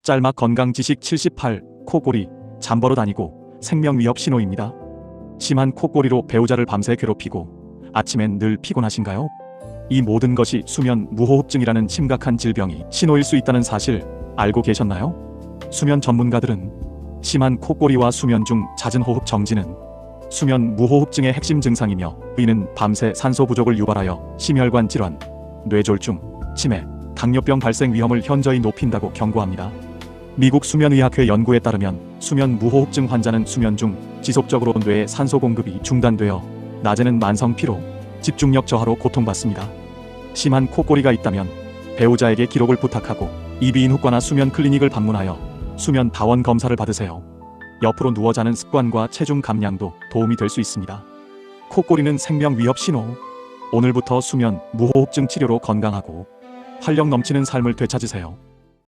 짤막 건강지식 78. 코골이, 잠버릇 아니고 생명위협 신호입니다. 심한 코골이로 배우자를 밤새 괴롭히고 아침엔 늘 피곤하신가요? 이 모든 것이 수면 무호흡증이라는 심각한 질병이 신호일 수 있다는 사실 알고 계셨나요? 수면 전문가들은 심한 코골이와 수면 중 잦은 호흡 정지는 수면 무호흡증의 핵심 증상이며 이는 밤새 산소 부족을 유발하여 심혈관 질환, 뇌졸중, 치매, 당뇨병 발생 위험을 현저히 높인다고 경고합니다. 미국 수면의학회 연구에 따르면 수면 무호흡증 환자는 수면 중 지속적으로 뇌에 산소 공급이 중단되어 낮에는 만성 피로, 집중력 저하로 고통받습니다. 심한 코골이가 있다면 배우자에게 기록을 부탁하고 이비인후과나 수면 클리닉을 방문하여 수면 다원 검사를 받으세요. 옆으로 누워 자는 습관과 체중 감량도 도움이 될 수 있습니다. 코골이는 생명 위협 신호. 오늘부터 수면 무호흡증 치료로 건강하고 활력 넘치는 삶을 되찾으세요.